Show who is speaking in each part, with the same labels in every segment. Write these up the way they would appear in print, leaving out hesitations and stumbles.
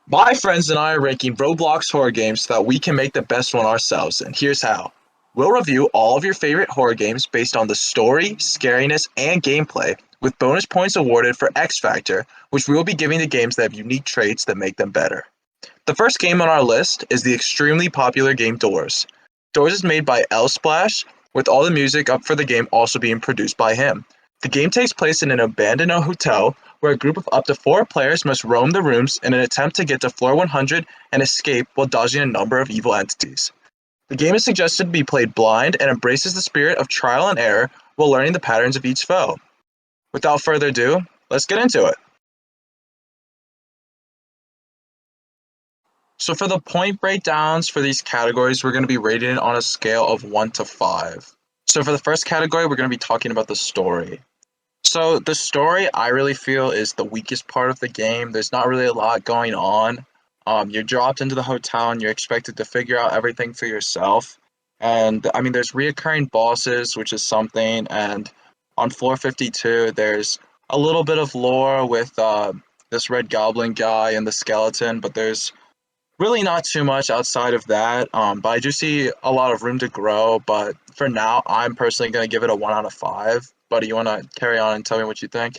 Speaker 1: My friends and I are ranking Roblox horror games so that we can make the best one ourselves, and here's how. We'll review all of your favorite horror games based on the story, scariness, and gameplay, with bonus points awarded for X Factor, which we will be giving to games that have unique traits that make them better. The first game on our list is the extremely popular game Doors. Doors is made by LSplash, with all the music up for the game also being produced by him. The game takes place in an abandoned hotel where a group of up to four players must roam the rooms in an attempt to get to floor 100 and escape while dodging a number of evil entities. The game is suggested to be played blind and embraces the spirit of trial and error while learning the patterns of each foe. Without further ado, let's get into it. So for the point breakdowns for these categories, we're going to be rating it on a scale of 1 to 5. So for the first category, we're going to be talking about the story. So the story, I really feel, is the weakest part of the game. There's not really a lot going on. You're dropped into the hotel and you're expected to figure out everything for yourself. And I mean, there's reoccurring bosses, which is something. And on floor 52, there's a little bit of lore with this red goblin guy and the skeleton, but there's really not too much outside of that. But I do see a lot of room to grow. But for now, I'm personally going to give it a 1 out of 5. Buddy, you want to carry on and tell me what you think?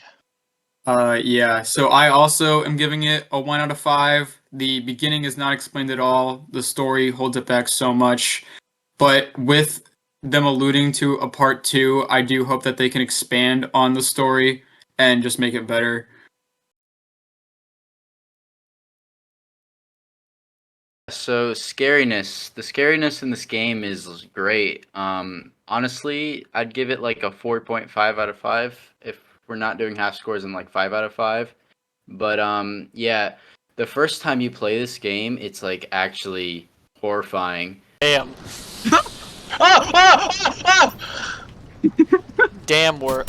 Speaker 2: Yeah, so I also am giving it a 1 out of 5. The beginning is not explained at all. The story holds it back so much. But with them alluding to a part two, I do hope that they can expand on the story and just make it better.
Speaker 3: So scariness. The scariness in this game is great. Honestly, I'd give it like a 4.5 out of 5 if we're not doing half scores and like 5 out of 5. But yeah, the first time you play this game, it's like actually horrifying.
Speaker 4: Damn.
Speaker 1: Ah! Ah! Ah!
Speaker 4: Damn word.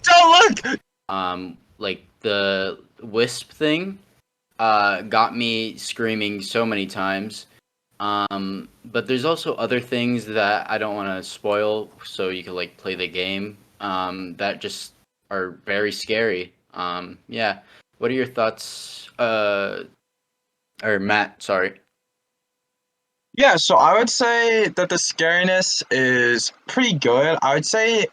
Speaker 1: Don't look!
Speaker 3: Like the wisp thing got me screaming so many times. But there's also other things that I don't want to spoil, so you can like play the game. That just are very scary. Yeah. What are your thoughts? Or Matt, sorry.
Speaker 1: Yeah, so I would say that the scariness is pretty good. I would say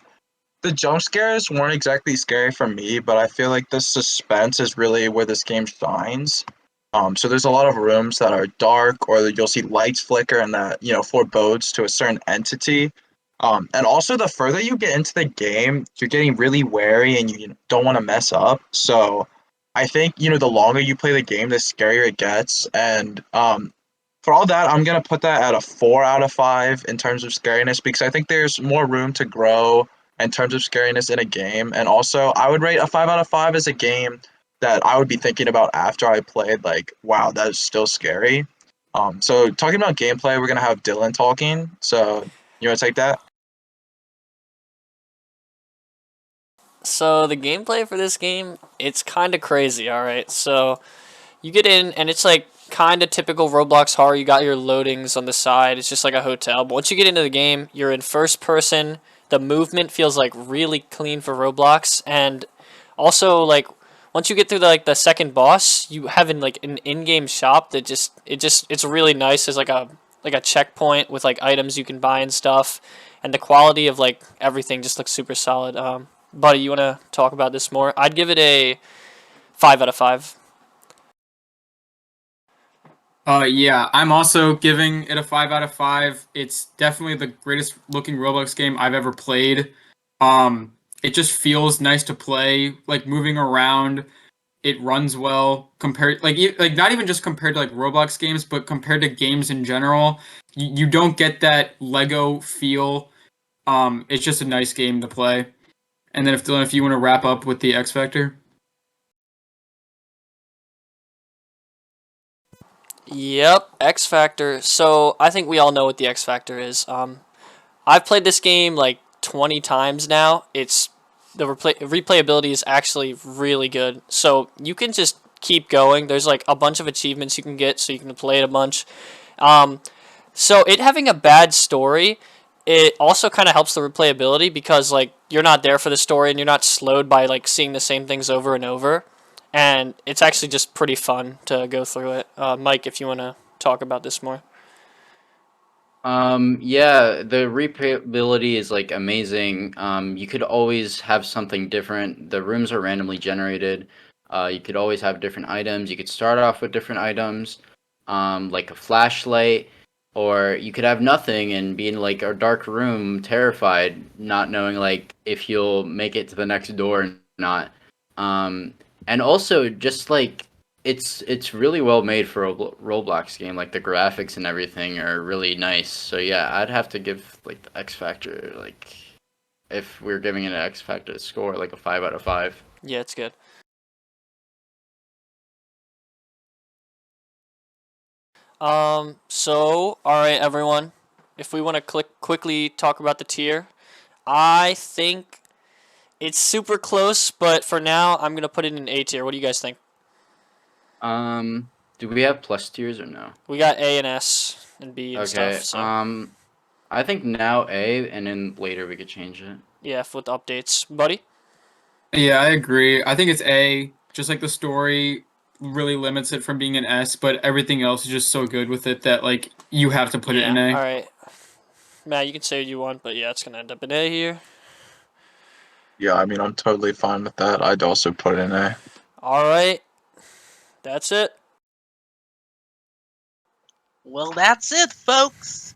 Speaker 1: the jump scares weren't exactly scary for me, but I feel like the suspense is really where this game shines. So there's a lot of rooms that are dark, or you'll see lights flicker, and that forebodes to a certain entity. And also, the further you get into the game, you're getting really wary, and you don't want to mess up. So I think the longer you play the game, the scarier it gets. And for all that, I'm gonna put that at a 4 out of 5 in terms of scariness because I think there's more room to grow in terms of scariness in a game. And also, I would rate a 5 out of 5 as a game that I would be thinking about after I played. Like, wow, that is still scary. So talking about gameplay, we're gonna have Dylan talking. So you want to take that?
Speaker 4: So the gameplay for this game, it's kind of crazy, alright? So you get in and it's like kind of typical Roblox horror. You got your loadings on the side. It's just like a hotel. But once you get into the game, you're in first person. The movement feels like really clean for Roblox, and also like once you get through the second boss, you have like an in-game shop that it's really nice. There's like a checkpoint with like items you can buy and stuff, and the quality of like everything just looks super solid. Buddy, you want to talk about this more? I'd give it a 5 out of 5.
Speaker 2: Yeah, I'm also giving it a 5 out of 5. It's definitely the greatest looking Roblox game I've ever played. It just feels nice to play, like moving around. It runs well compared like not even just compared to like Roblox games, but compared to games in general. You don't get that Lego feel. It's just a nice game to play. And then if Dylan, if you want to wrap up with the X Factor.
Speaker 4: Yep, X Factor. So I think we all know what the X Factor is. I've played this game like 20 times now. It's the replayability is actually really good. So you can just keep going. There's like a bunch of achievements you can get, so you can play it a bunch. Um, so it having a bad story, it also kind of helps the replayability because like you're not there for the story and you're not slowed by like seeing the same things over and over. and it's actually just pretty fun to go through it. Mike, if you want to talk about this more.
Speaker 3: Yeah, the replayability is like amazing. You could always have something different. The rooms are randomly generated. You could always have different items. You could start off with different items, like a flashlight, or you could have nothing and be in like a dark room, terrified, not knowing like if you'll make it to the next door or not. Um, and also just like it's really well made for a Roblox game. Like the graphics and everything are really nice. So yeah, I'd have to give like the X Factor, like if we're giving it an X Factor score, like a 5 out of 5.
Speaker 4: Yeah, it's good. So, all right, everyone. If we want to quickly talk about the tier, I think it's super close, but for now, I'm gonna put it in A tier. What do you guys think?
Speaker 3: Do we have plus tiers or no?
Speaker 4: We got A and S and B and stuff.
Speaker 3: Okay.
Speaker 4: So
Speaker 3: I think now A, and then later we could change it.
Speaker 4: yeah, with updates, buddy.
Speaker 2: Yeah, I agree. I think it's A. Just like the story really limits it from being an S, but everything else is just so good with it that like you have to put it
Speaker 4: Yeah.
Speaker 2: in A.
Speaker 4: All right, Matt, you can say what you want, but yeah, it's gonna end up in A here.
Speaker 1: Yeah, I mean, I'm totally fine with that. I'd also put it in A.
Speaker 4: All right, that's it.
Speaker 5: Well, that's it, folks.